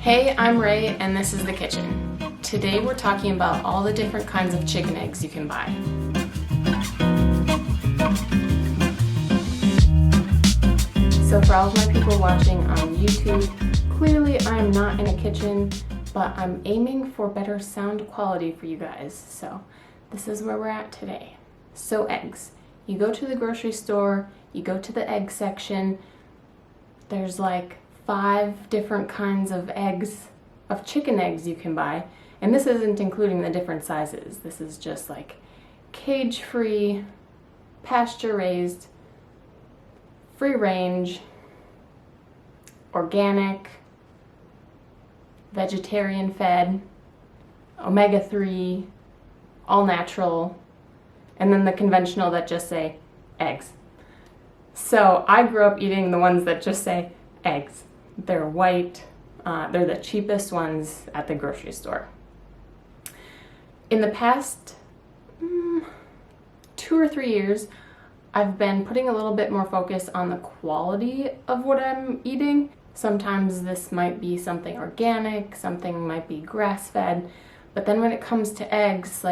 Hey, I'm Ray, and this is The Kitchen. Today we're talking about all the different kinds of chicken eggs you can buy. So for all of my people watching on YouTube, clearly I'm not in a kitchen, but I'm aiming for better sound quality for you guys. So this is where we're at today. So eggs. You go to the grocery store, you go to the egg section, there's like 5 different kinds of eggs, of chicken eggs you can buy. And this isn't including the different sizes. This is just like cage-free, pasture raised, free range, organic, vegetarian fed, omega-3, all natural, and then the conventional that just say eggs. So I grew up eating the ones that just say eggs. They're white. They're the cheapest ones at the grocery store. In the past 2 or 3 years, I've been putting a little bit more focus on the quality of what I'm eating. Sometimes this might be something organic, something might be grass-fed, but then when it comes to eggs,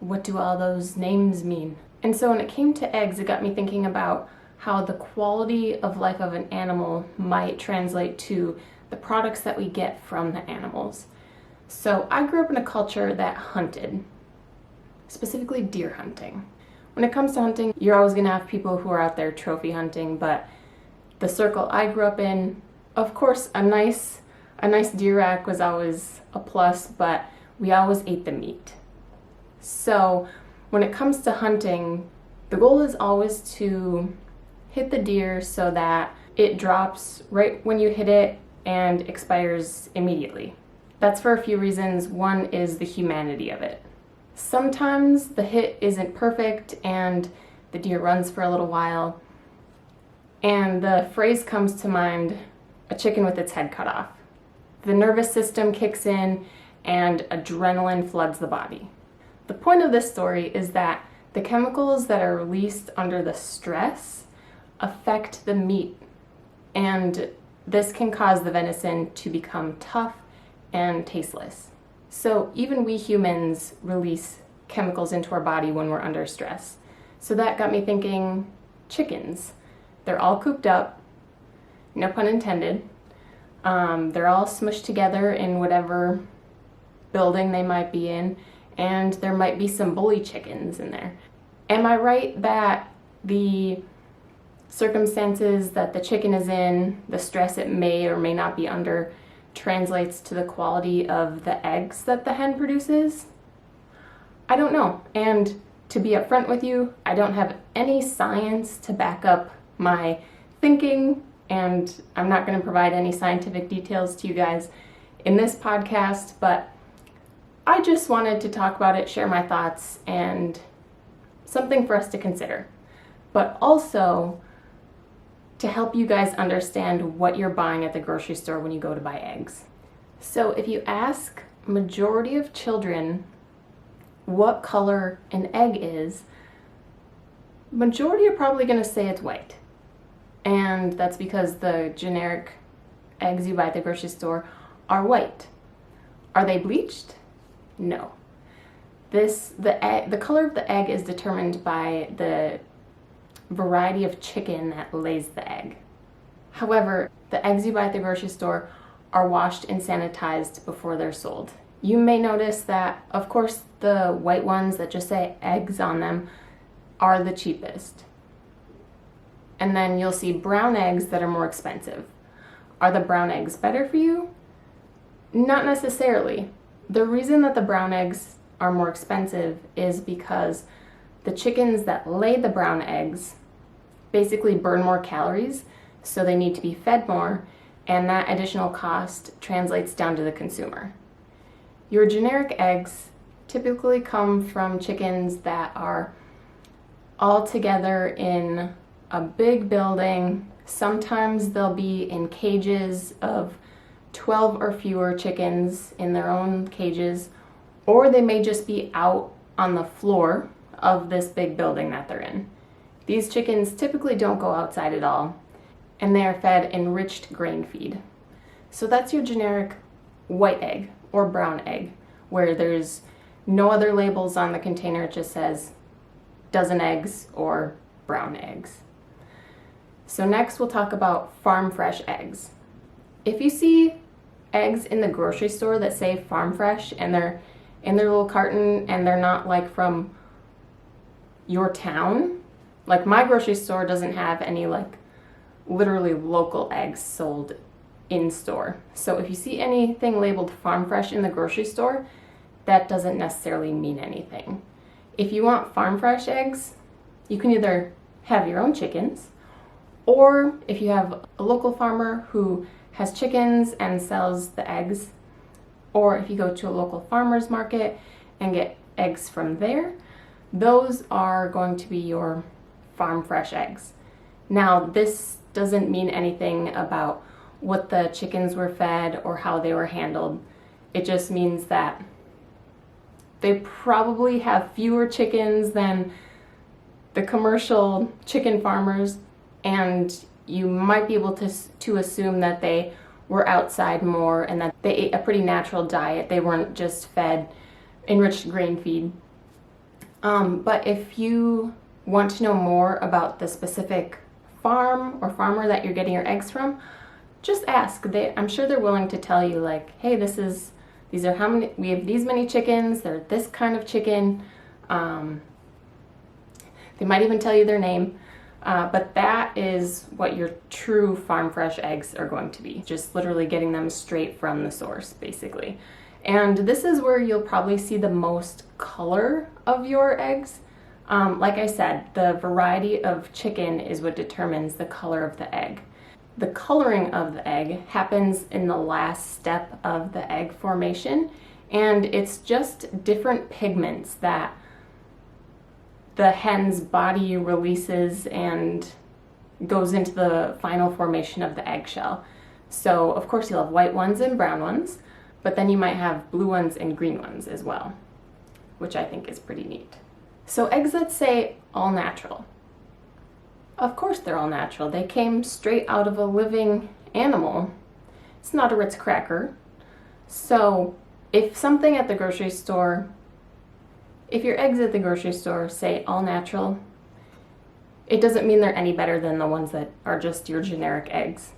what do all those names mean? And so when it came to eggs, it got me thinking about how the quality of life of an animal might translate to the products that we get from the animals. So I grew up in a culture that hunted, specifically deer hunting. When it comes to hunting, you're always gonna have people who are out there trophy hunting, but the circle I grew up in, of course, a nice deer rack was always a plus, but we always ate the meat. So when it comes to hunting, the goal is always to hit the deer so that it drops right when you hit it and expires immediately. That's for a few reasons. One is the humanity of it. Sometimes the hit isn't perfect and the deer runs for a little while, and the phrase comes to mind, a chicken with its head cut off. The nervous system kicks in and adrenaline floods the body. The point of this story is that the chemicals that are released under the stress affect the meat, and this can cause the venison to become tough and tasteless. So even we humans release chemicals into our body when we're under stress. So that got me thinking, chickens. They're all cooped up, no pun intended. They're all smushed together in whatever building they might be in, and there might be some bully chickens in there. Am I right that the circumstances that the chicken is in, the stress it may or may not be under, translates to the quality of the eggs that the hen produces? I don't know. And to be upfront with you, I don't have any science to back up my thinking, and I'm not going to provide any scientific details to you guys in this podcast, but I just wanted to talk about it, share my thoughts, and something for us to consider. But also to help you guys understand what you're buying at the grocery store when you go to buy eggs. So if you ask majority of children what color an egg is, majority are probably going to say it's white. And that's because the generic eggs you buy at the grocery store are white. Are they bleached? No. The color of the egg is determined by the variety of chicken that lays the egg. However, the eggs you buy at the grocery store are washed and sanitized before they're sold. You may notice that, of course, the white ones that just say eggs on them are the cheapest. And then you'll see brown eggs that are more expensive. Are the brown eggs better for you? Not necessarily. The reason that the brown eggs are more expensive is because the chickens that lay the brown eggs basically burn more calories, so they need to be fed more, and that additional cost translates down to the consumer. Your generic eggs typically come from chickens that are all together in a big building. Sometimes they'll be in cages of 12 or fewer chickens in their own cages, or they may just be out on the floor of this big building that they're in. These chickens typically don't go outside at all, and they are fed enriched grain feed. So that's your generic white egg or brown egg, where there's no other labels on the container. It just says dozen eggs or brown eggs. So next we'll talk about farm fresh eggs. If you see eggs in the grocery store that say farm fresh and they're in their little carton and they're not like from your town, like my grocery store doesn't have any like literally local eggs sold in store. So if you see anything labeled farm fresh in the grocery store, that doesn't necessarily mean anything. If you want farm fresh eggs, you can either have your own chickens, or if you have a local farmer who has chickens and sells the eggs, or if you go to a local farmer's market and get eggs from there, those are going to be your farm fresh eggs. Now, this doesn't mean anything about what the chickens were fed or how they were handled. It just means that they probably have fewer chickens than the commercial chicken farmers, and you might be able to assume that they were outside more and that they ate a pretty natural diet. They weren't just fed enriched grain feed. But if you want to know more about the specific farm or farmer that you're getting your eggs from, just ask. I'm sure they're willing to tell you, like, hey, these are how many, we have these many chickens, they're this kind of chicken. They might even tell you their name. But that is what your true farm fresh eggs are going to be. Just literally getting them straight from the source, basically. And this is where you'll probably see the most color of your eggs. Like I said, the variety of chicken is what determines the color of the egg. The coloring of the egg happens in the last step of the egg formation, and it's just different pigments that the hen's body releases and goes into the final formation of the eggshell. So of course you'll have white ones and brown ones, but then you might have blue ones and green ones as well, which I think is pretty neat. So eggs that say all natural. Of course they're all natural. They came straight out of a living animal. It's not a Ritz cracker. So if something at the grocery store, if your eggs at the grocery store say all natural, it doesn't mean they're any better than the ones that are just your generic eggs.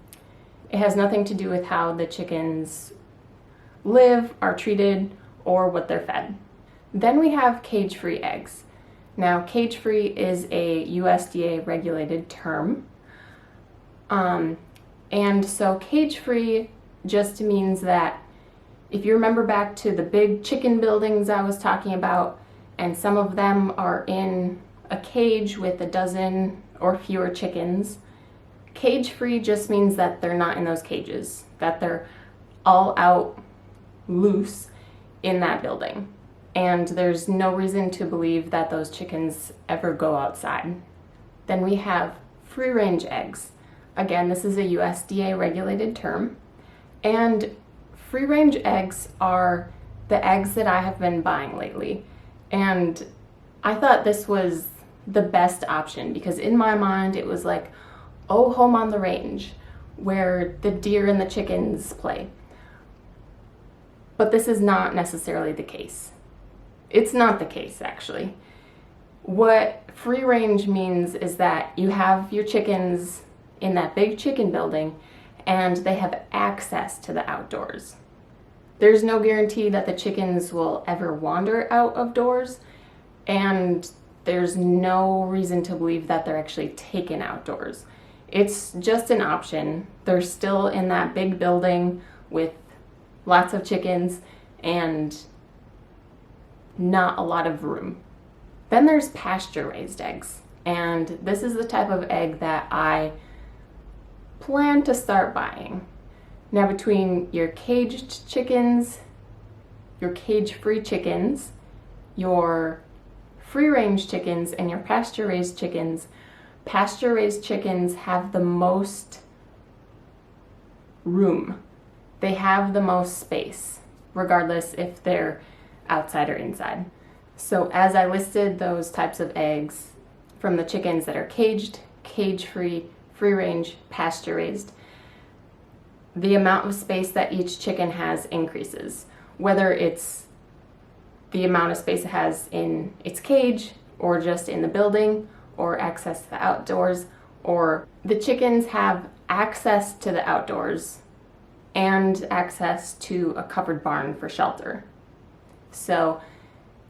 It has nothing to do with how the chickens live, are treated, or what they're fed. Then we have cage-free eggs. Now, cage-free is a USDA regulated term. And so cage-free just means that if you remember back to the big chicken buildings I was talking about, and some of them are in a cage with a dozen or fewer chickens, cage-free just means that they're not in those cages, that they're all out loose in that building. And there's no reason to believe that those chickens ever go outside. Then we have free-range eggs. Again, this is a USDA regulated term. And free-range eggs are the eggs that I have been buying lately. And I thought this was the best option because in my mind it was like, oh, home on the range, where the deer and the chickens play. But this is not necessarily the case. It's not the case, actually. What free range means is that you have your chickens in that big chicken building and they have access to the outdoors. There's no guarantee that the chickens will ever wander out of doors, and there's no reason to believe that they're actually taken outdoors. It's just an option. They're still in that big building with lots of chickens and not a lot of room. Then there's pasture raised eggs, and this is the type of egg that I plan to start buying. Now, between your caged chickens, your cage-free chickens, your free-range chickens, and your pasture-raised chickens have the most room. They have the most space, regardless if they're outside or inside. So as I listed those types of eggs from the chickens that are caged, cage-free, free-range, pasture-raised, the amount of space that each chicken has increases, whether it's the amount of space it has in its cage or just in the building or access to the outdoors, or the chickens have access to the outdoors and access to a covered barn for shelter. So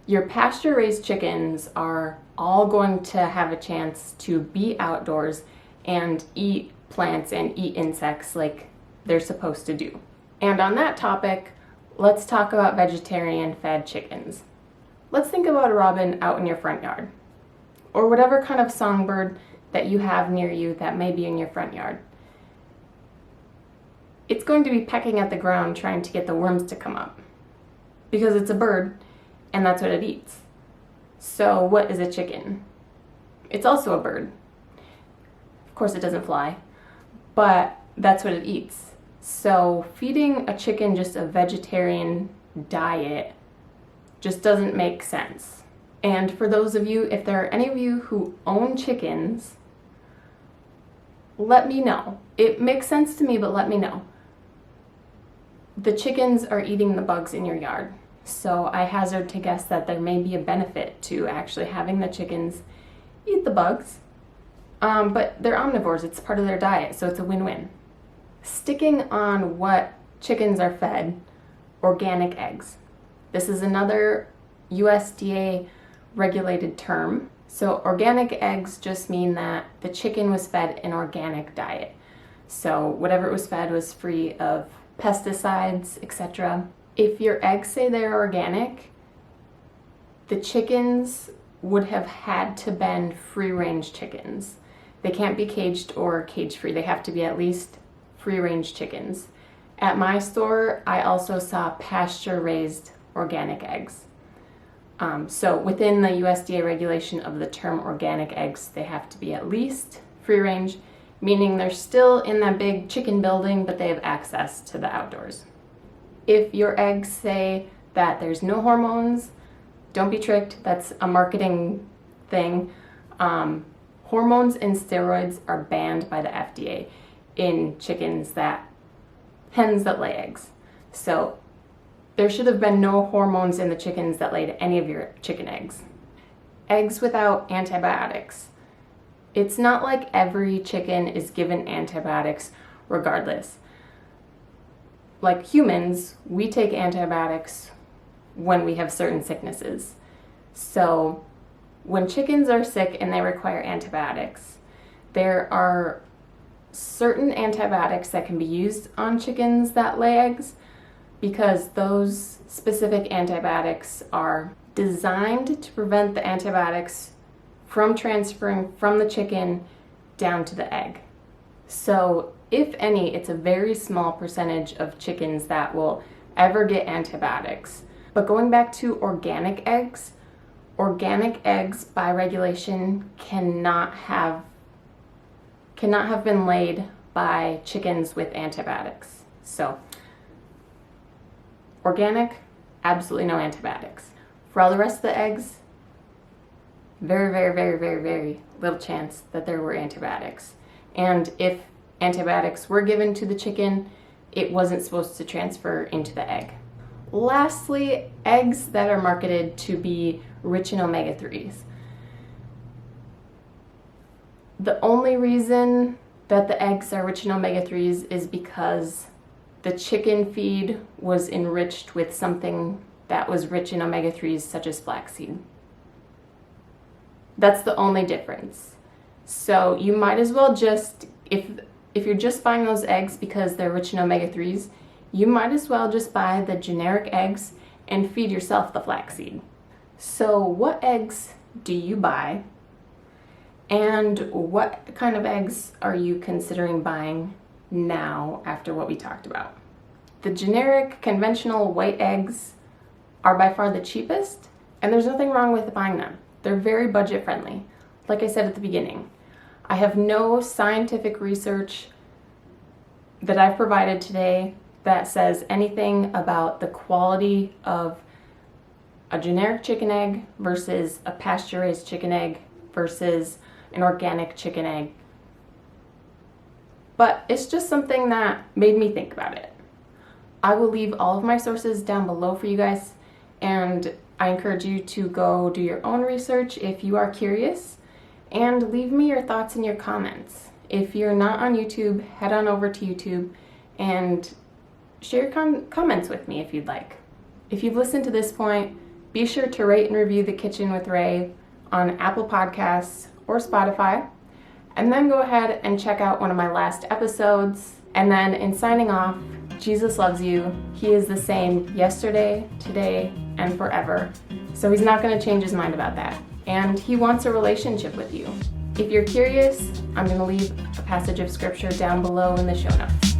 your pasture raised chickens are all going to have a chance to be outdoors and eat plants and eat insects like they're supposed to do. And on that topic, let's talk about vegetarian fed chickens. Let's think about a robin out in your front yard, or whatever kind of songbird that you have near you that may be in your front yard. It's going to be pecking at the ground trying to get the worms to come up, because it's a bird and that's what it eats. So what is a chicken? It's also a bird. Of course it doesn't fly, but that's what it eats. So feeding a chicken just a vegetarian diet just doesn't make sense. And for those of you, if there are any of you who own chickens, let me know. It makes sense to me, but let me know. The chickens are eating the bugs in your yard, so I hazard to guess that there may be a benefit to actually having the chickens eat the bugs. But they're omnivores, it's part of their diet, so it's a win-win. Sticking on what chickens are fed, organic eggs. This is another USDA regulated term. So organic eggs just mean that the chicken was fed an organic diet. So whatever it was fed was free of pesticides, etc. If your eggs say they're organic, the chickens would have had to been free-range chickens. They can't be caged or cage-free. They have to be at least free-range chickens. At my store, I also saw pasture-raised organic eggs. So within the USDA regulation of the term organic eggs, they have to be at least free-range, meaning they're still in that big chicken building, but they have access to the outdoors. If your eggs say that there's no hormones, don't be tricked. That's a marketing thing. Hormones and steroids are banned by the FDA in hens that lay eggs. So there should have been no hormones in the chickens that laid any of your chicken eggs. Eggs without antibiotics. It's not like every chicken is given antibiotics regardless. Like humans, we take antibiotics when we have certain sicknesses. So when chickens are sick and they require antibiotics, there are certain antibiotics that can be used on chickens that lay eggs, because those specific antibiotics are designed to prevent the antibiotics from transferring from the chicken down to the egg. So if any, it's a very small percentage of chickens that will ever get antibiotics. But going back to organic eggs by regulation cannot have been laid by chickens with antibiotics. So organic, absolutely no antibiotics. For all the rest of the eggs, very, very, very, very, very little chance that there were antibiotics. And if antibiotics were given to the chicken, it wasn't supposed to transfer into the egg. Lastly, eggs that are marketed to be rich in omega-3s. The only reason that the eggs are rich in omega-3s is because the chicken feed was enriched with something that was rich in omega-3s, such as flaxseed. That's the only difference. So you might as well just, if you're just buying those eggs because they're rich in omega-3s, you might as well just buy the generic eggs and feed yourself the flaxseed. So what eggs do you buy? And what kind of eggs are you considering buying now after what we talked about? The generic conventional white eggs are by far the cheapest, and there's nothing wrong with buying them. They're very budget friendly. Like I said at the beginning, I have no scientific research that I've provided today that says anything about the quality of a generic chicken egg versus a pasture-raised chicken egg versus an organic chicken egg. but it's just something that made me think about it. I will leave all of my sources down below for you guys, and I encourage you to go do your own research if you are curious, and leave me your thoughts in your comments. If you're not on YouTube, head on over to YouTube and share your comments with me if you'd like. If you've listened to this point, be sure to rate and review The Kitchen with Ray on Apple Podcasts or Spotify, and then go ahead and check out one of my last episodes. And then in signing off, Jesus loves you. He is the same yesterday, today, and forever. So he's not going to change his mind about that. And he wants a relationship with you. If you're curious, I'm going to leave a passage of scripture down below in the show notes.